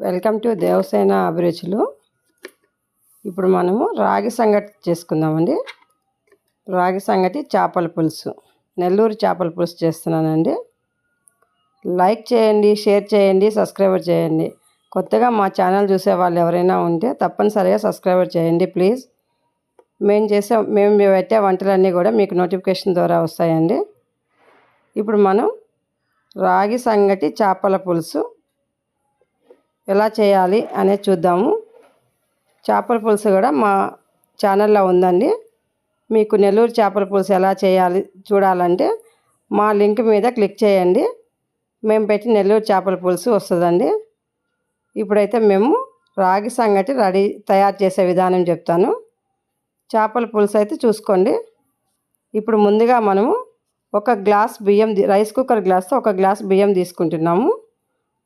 Welcome to Devasena అభిరుచులు. ఇప్పుడు మనము రాగి సంగటి చేసుకుందామండి. రాగి సంగటి చేపల పులుసు, నెల్లూరు చేపల పులుసు చేస్తున్నానండి. లైక్ చేయండి, షేర్ చేయండి, సబ్స్క్రైబర్ చేయండి. కొత్తగా మా ఛానల్ చూసే వాళ్ళు ఎవరైనా ఉంటే తప్పనిసరిగా సబ్స్క్రైబర్ చేయండి ప్లీజ్. మేము పెట్టే వంటలన్నీ కూడా మీకు నోటిఫికేషన్ ద్వారా వస్తాయండి. ఇప్పుడు మనం రాగి సంగటి చేపల పులుసు ఎలా చేయాలి అనేది చూద్దాము. చేపల పులుసు కూడా మా ఛానల్లో ఉందండి. మీకు నెల్లూరు చేపల పులుసు ఎలా చేయాలి చూడాలంటే మా లింక్ మీద క్లిక్ చేయండి. మేము పెట్టి నెల్లూరు చేపల పులుసు వస్తుందండి. ఇప్పుడైతే మేము రాగి సంగటి తయారు చేసే విధానం చెప్తాను. చేపల పులుసు అయితే చూసుకోండి. ఇప్పుడు ముందుగా మనము ఒక గ్లాస్ బియ్యం, రైస్ కుక్కర్ గ్లాస్తో ఒక గ్లాస్ బియ్యం తీసుకుంటున్నాము.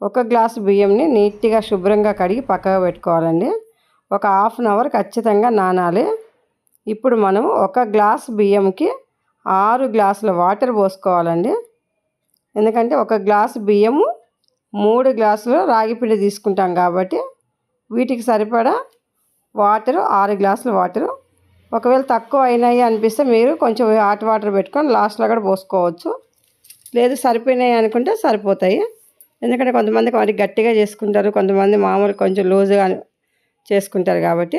ఒక గ్లాసు బియ్యంని నీట్గా శుభ్రంగా కడిగి పక్కగా పెట్టుకోవాలండి. ఒక హాఫ్ అన్ అవర్ ఖచ్చితంగా నానాలి. ఇప్పుడు మనం ఒక గ్లాస్ బియ్యంకి 6 గ్లాసుల వాటర్ పోసుకోవాలండి. ఎందుకంటే ఒక గ్లాసు బియ్యము 3 గ్లాసులు రాగి పిండి తీసుకుంటాం కాబట్టి వీటికి సరిపడా వాటరు 6 గ్లాసుల వాటరు. ఒకవేళ తక్కువ అయినాయి అనిపిస్తే మీరు కొంచెం హాట్ వాటర్ పెట్టుకొని లాస్ట్లో కూడా పోసుకోవచ్చు. లేదు సరిపోయినాయి అనుకుంటే సరిపోతాయి. ఎందుకంటే కొంతమంది వాటికి గట్టిగా చేసుకుంటారు, కొంతమంది మామూలు కొంచెం లూజుగా చేసుకుంటారు. కాబట్టి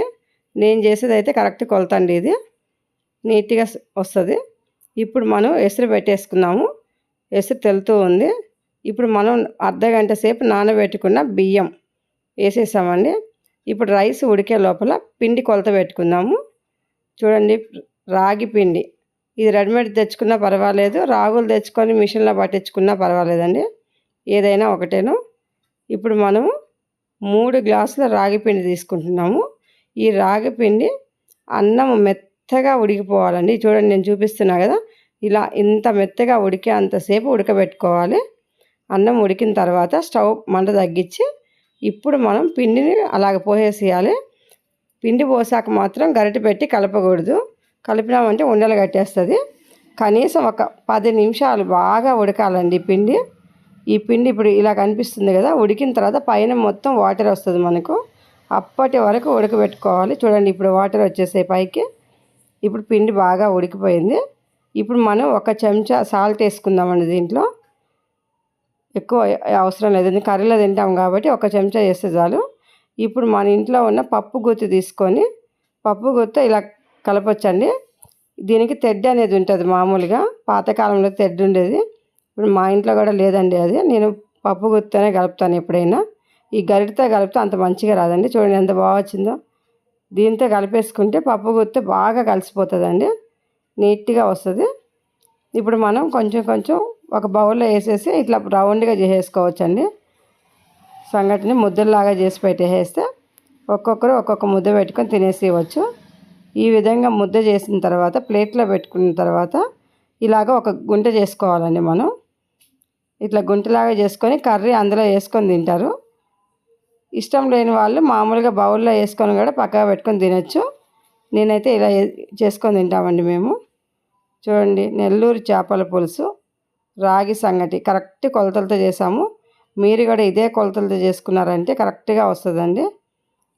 నేను చేసేది అయితే కరెక్ట్ కొలత అండి. ఇది నీట్గా వస్తుంది. ఇప్పుడు మనం ఎసురు పెట్టేసుకున్నాము. ఎసురు తెలుతూ ఉంది. ఇప్పుడు మనం అర్ధగంట సేపు నానబెట్టుకున్న బియ్యం వేసేసామండి. ఇప్పుడు రైస్ ఉడికే లోపల పిండి కొలత పెట్టుకుందాము. చూడండి, రాగి పిండి ఇది రెడీమేడ్ తెచ్చుకున్నా పర్వాలేదు, రాగులు తెచ్చుకొని మిషన్లో పట్టించుకున్నా పర్వాలేదండి, ఏదైనా ఒకటేను. ఇప్పుడు మనము 3 గ్లాసుల రాగి పిండి తీసుకుంటున్నాము. ఈ రాగి పిండి అన్నం మెత్తగా ఉడికిపోవాలండి. చూడండి, నేను చూపిస్తున్నా కదా, ఇలా ఇంత మెత్తగా ఉడికే అంతసేపు ఉడకబెట్టుకోవాలి. అన్నం ఉడికిన తర్వాత స్టవ్ మంట తగ్గించి ఇప్పుడు మనం పిండిని అలాగ పోసేయాలి. పిండి పోసాక మాత్రం గరిటె పెట్టి కలపకూడదు. కలిపినామంటే ఉండలు కట్టేస్తుంది. కనీసం ఒక 10 నిమిషాలు బాగా ఉడకాలండి పిండి. ఈ పిండి ఇప్పుడు ఇలా కనిపిస్తుంది కదా, ఉడికిన తర్వాత పైన మొత్తం వాటర్ వస్తుంది మనకు. అప్పటి వరకు ఉడకబెట్టుకోవాలి. చూడండి, ఇప్పుడు వాటర్ వచ్చేసే పైకి. ఇప్పుడు పిండి బాగా ఉడికిపోయింది. ఇప్పుడు మనం 1 చెంచా సాల్ట్ వేసుకుందామండి. దీంట్లో ఎక్కువ అవసరం లేదు, కర్రీలో తింటాం కాబట్టి 1 చెంచా వేస్తే చాలు. ఇప్పుడు మన ఇంట్లో ఉన్న పప్పు గుత్తి తీసుకొని పప్పు గుత్తి ఇలా కలపొచ్చండి. దీనికి తెడ్డు అనేది ఉంటుంది. మామూలుగా పాతకాలంలో తెడ్డు ఉండేది. ఇప్పుడు మా ఇంట్లో కూడా లేదండి అది. నేను పప్పు గుత్తనే కలుపుతాను ఎప్పుడైనా. ఈ గరిటతో కలిపితే అంత మంచిగా రాదండి. చూడండి ఎంత బాగా వచ్చిందో. దీంతో కలిపేసుకుంటే పప్పు గుత్తి బాగా కలిసిపోతుందండి, నీట్గా వస్తుంది. ఇప్పుడు మనం కొంచెం కొంచెం ఒక బౌల్లో వేసేసి ఇట్లా రౌండ్గా చేసేసుకోవచ్చండి. సంగటిని ముద్దలాగా చేసి పెట్టేస్తే ఒక్కొక్కరు ఒక్కొక్క ముద్ద పెట్టుకొని తినేసేయవచ్చు. ఈ విధంగా ముద్ద చేసిన తర్వాత ప్లేట్లో పెట్టుకున్న తర్వాత ఇలాగ ఒక గుంట చేసుకోవాలండి. మనం ఇట్లా గుంటలాగా చేసుకొని కర్రీ అందులో వేసుకొని తింటారు. ఇష్టం లేని వాళ్ళు మామూలుగా బౌల్లో వేసుకొని కూడా పక్కగా పెట్టుకొని తినచ్చు. నేనైతే ఇలా చేసుకొని తింటామండి మేము. చూడండి, నెల్లూరు చేపల పులుసు రాగి సంగటి కరెక్ట్ కొలతలతో చేసాము. మీరు కూడా ఇదే కొలతలతో చేసుకున్నారంటే కరెక్ట్గా వస్తుందండి.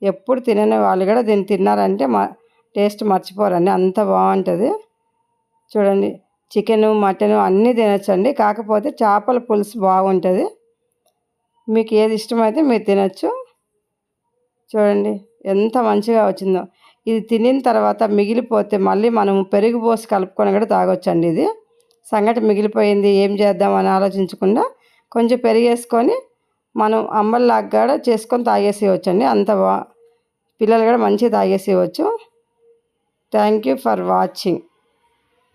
ఎప్పుడు తినని వాళ్ళు కూడా దీన్ని తిన్నారంటే టేస్ట్ మర్చిపోరండి, అంత బాగుంటుంది. చూడండి, చికెను మటను అన్నీ తినచ్చండి. కాకపోతే చేపల పులుసు బాగుంటుంది. మీకు ఏది ఇష్టమైతే మీరు తినచ్చు. చూడండి ఎంత మంచిగా వచ్చిందో. ఇది తినిన తర్వాత మిగిలిపోతే మళ్ళీ మనం పెరుగు పోసి కలుపుకొని కూడా తాగొచ్చండి. ఇది సంగటి మిగిలిపోయింది ఏం చేద్దామని ఆలోచించకుండా కొంచెం పెరిగేసుకొని మనం అంబల్లాగా కూడా చేసుకొని తాగేసేయచ్చండి. అంత పిల్లలు కూడా మంచిగా తాగేసేయవచ్చు. Thank you for watching.